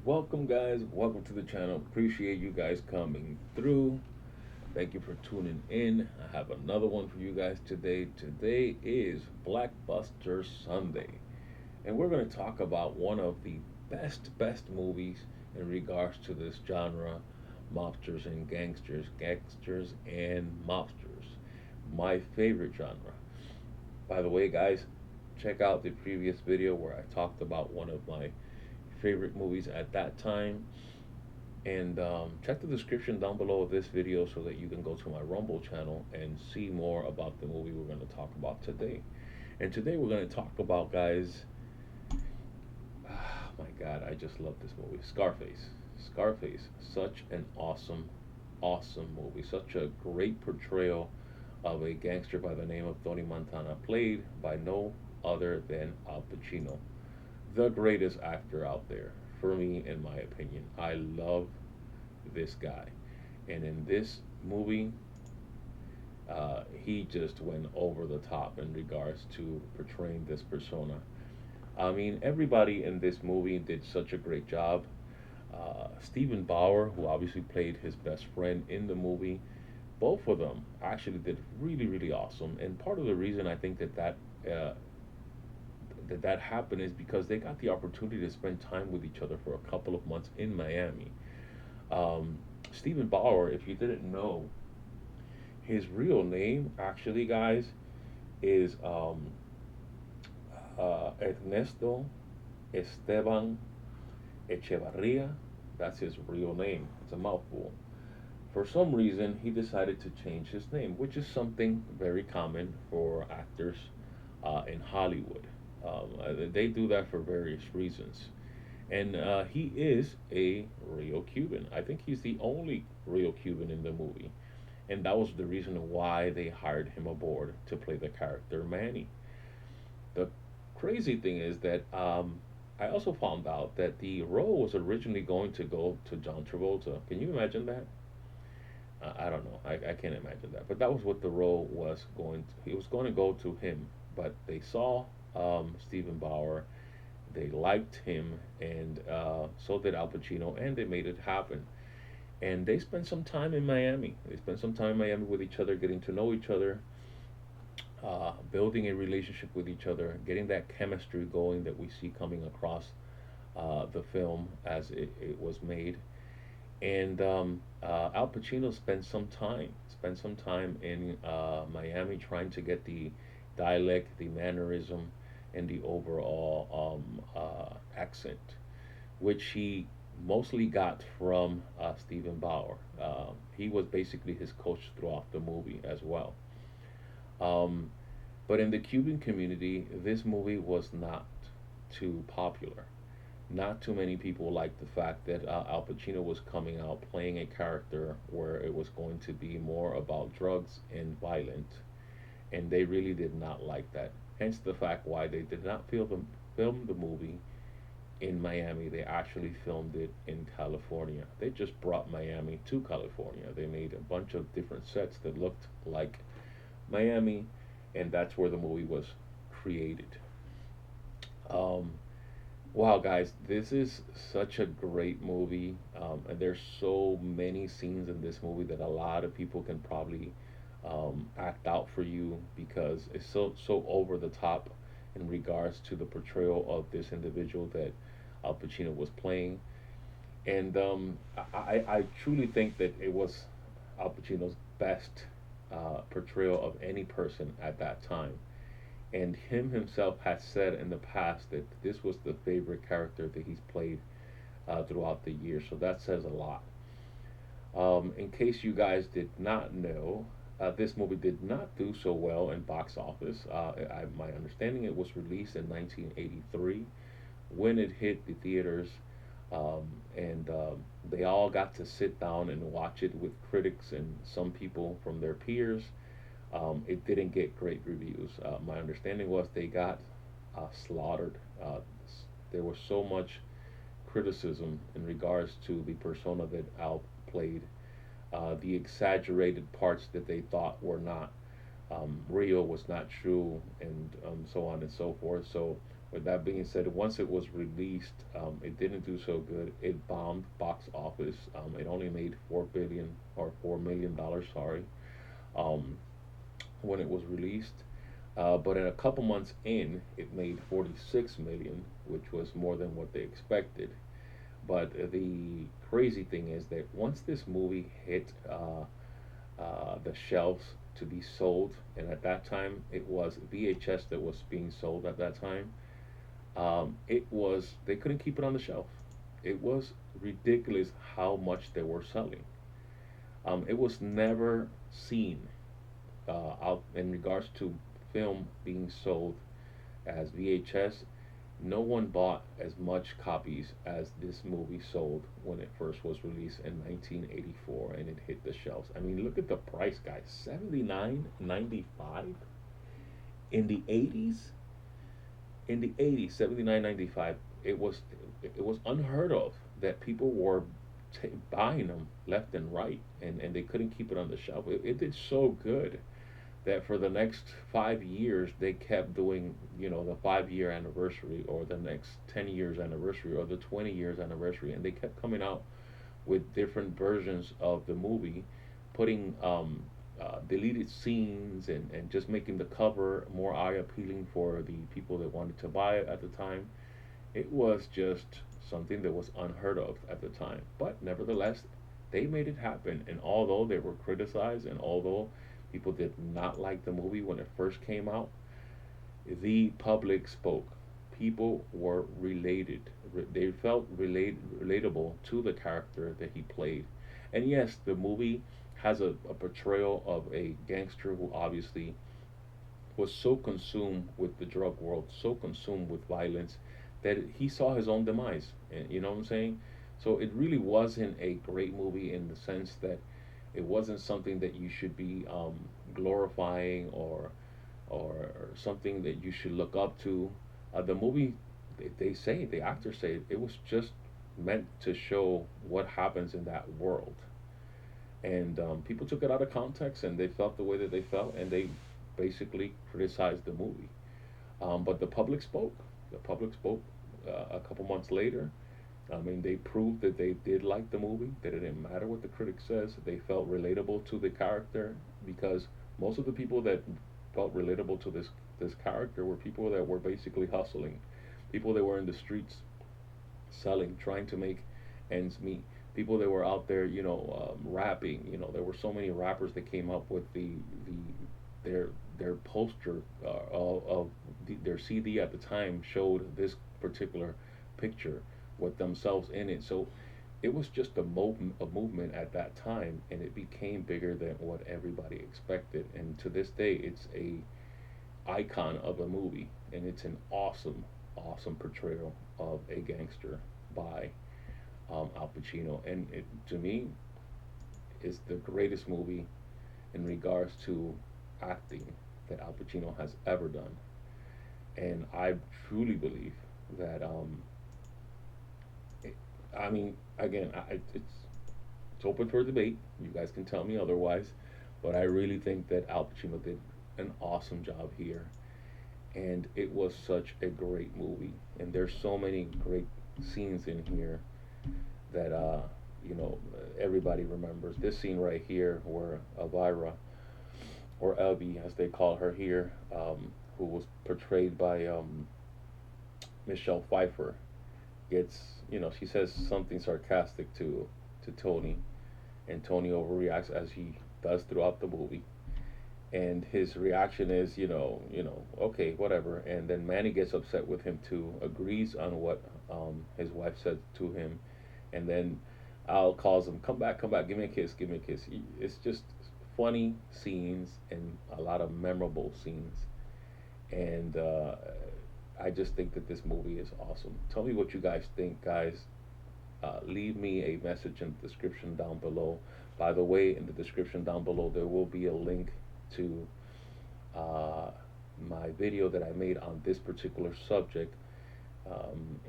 Welcome, guys. Welcome to the channel. Appreciate you guys coming through. Thank you for tuning in. I have another one for you guys today. Today is Blockbuster Sunday, and we're going to talk about one of the best movies in regards to this genre, mobsters and gangsters and mobsters. My favorite genre. By the way, guys, check out the previous video where I talked about one of my favorite movies at that time. And check the description down below of this video so that you can go to my Rumble channel and see more about the movie we're going to talk about today. And today we're going to talk about, guys, my God, I just love this movie, Scarface. Scarface, such an awesome movie. Such a great portrayal of a gangster by the name of Tony Montana, played by no other than Al Pacino, the greatest actor out there for me, in my opinion. I love this guy, and in this movie, he just went over the top in regards to portraying this persona. I mean, everybody in this movie did such a great job. Stephen Bauer, who obviously played his best friend in the movie, both of them actually did really awesome. And part of the reason I think uh, that happened is because they got the opportunity to spend time with each other for a couple of months in Miami. Um, Stephen Bauer, if you didn't know, his real name, actually, guys, is Ernesto Esteban Echevarria. That's his real name. It's a mouthful. For some reason, he decided to change his name, which is something very common for actors in Hollywood. They do that for various reasons. And he is a real Cuban. I think he's the only real Cuban in the movie. And that was the reason why they hired him aboard to play the character Manny. The crazy thing is that I also found out that the role was originally going to go to John Travolta. Can you imagine that? I don't know. I can't imagine that. But that was what the role was going to. It was going to go to him. But they saw Stephen Bauer. They liked him, and so did Al Pacino, and they made it happen. And they spent some time in Miami. They spent some time in Miami with each other, getting to know each other, building a relationship with each other, getting that chemistry going that we see coming across the film as it was made. And Al Pacino spent some time in Miami trying to get the dialect, the mannerism, and the overall accent, which he mostly got from Stephen Bauer. He was basically his coach throughout the movie as well. Um, but in the Cuban community, this movie was not too popular. Not too many people liked the fact that Al Pacino was coming out playing a character where it was going to be more about drugs and violent, and they really did not like that. Hence the fact why they did not film the movie in Miami. They actually filmed it in California. They just brought Miami to California. They made a bunch of different sets that looked like Miami, and that's where the movie was created. Um, wow, guys, this is such a great movie, and there's so many scenes in this movie that a lot of people can probably act out for you because it's so over the top in regards to the portrayal of this individual that Al Pacino was playing. And I truly think that it was Al Pacino's best portrayal of any person at that time. And him himself has said in the past that this was the favorite character that he's played throughout the year. So that says a lot. In case you guys did not know, this movie did not do so well in box office. My understanding, it was released in 1983. When it hit the theaters, um, and they all got to sit down and watch it with critics and some people from their peers. It didn't get great reviews. My understanding was they got slaughtered. There was so much criticism in regards to the persona that Al played, the exaggerated parts that they thought were not real, was not true, and so on and so forth. So With that being said, once it was released, it didn't do so good. It bombed box office. It only made 4 billion or $4 million. Sorry, um, when it was released. But in a couple months in, it made 46 million, which was more than what they expected. But the crazy thing is that once this movie hit the shelves to be sold, and at that time it was VHS that was being sold at that time. It was they couldn't keep it on the shelf. It was ridiculous how much they were selling. It was never seen out in regards to film being sold as VHS. No one bought as much copies as this movie sold when it first was released in 1984 and it hit the shelves. I mean, look at the price, guys. 79.95 in the 80s. In the 80s, 79.95. It was unheard of that people were buying them left and right, and they couldn't keep it on the shelf. It did so good that for the next 5 years they kept doing, the 5 year anniversary or the next 10 years anniversary or the 20 years anniversary, and they kept coming out with different versions of the movie, putting deleted scenes and just making the cover more eye appealing for the people that wanted to buy it at the time. It was just something that was unheard of at the time, but nevertheless, they made it happen. And although they were criticized, and although people did not like the movie when it first came out, the public spoke. People were related. They felt relatable to the character that he played. And yes, the movie has a portrayal of a gangster who obviously was so consumed with the drug world, so consumed with violence, that he saw his own demise. And you know what I'm saying? So it really wasn't a great movie in the sense that it wasn't something that you should be glorifying or something that you should look up to. The movie, they say, the actors say, it was just meant to show what happens in that world. And people took it out of context and they felt the way that they felt, and they basically criticized the movie. But the public spoke. The public spoke a couple months later. I mean, they proved that they did like the movie, that it didn't matter what the critic says. They felt relatable to the character, because most of the people that felt relatable to this character were people that were basically hustling, people that were in the streets selling, trying to make ends meet. People that were out there, rapping. There were so many rappers that came up with their poster of their CD at the time showed this particular picture with themselves in it. So it was just a movement at that time, and it became bigger than what everybody expected. And to this day, it's a icon of a movie, and it's an awesome, awesome portrayal of a gangster by Al Pacino. And it, to me, is the greatest movie in regards to acting that Al Pacino has ever done. And I truly believe that, it, I mean, again, it's open for debate. You guys can tell me otherwise, but I really think that Al Pacino did an awesome job here, and it was such a great movie. And there's so many great scenes in here that everybody remembers. This scene right here, where Elvira, or Elby as they call her here, who was portrayed by Michelle Pfeiffer, gets, she says something sarcastic to Tony, and Tony overreacts as he does throughout the movie. And his reaction is, okay, whatever. And then Manny gets upset with him too, agrees on what his wife said to him, and then Al calls him, come back, give me a kiss, give me a kiss. It's just funny scenes and a lot of memorable scenes, and I just think that this movie is awesome. Tell me what you guys think, guys. Leave me a message in the description down below. By the way, in the description down below, there will be a link to my video that I made on this particular subject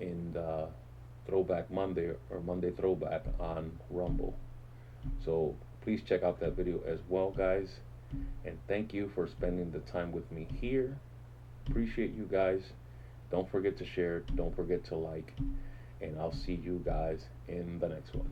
in Throwback Monday, or Monday Throwback, on Rumble. So please check out that video as well, guys. And thank you for spending the time with me here. Appreciate you guys. Don't forget to share. Don't forget to like. And I'll see you guys in the next one.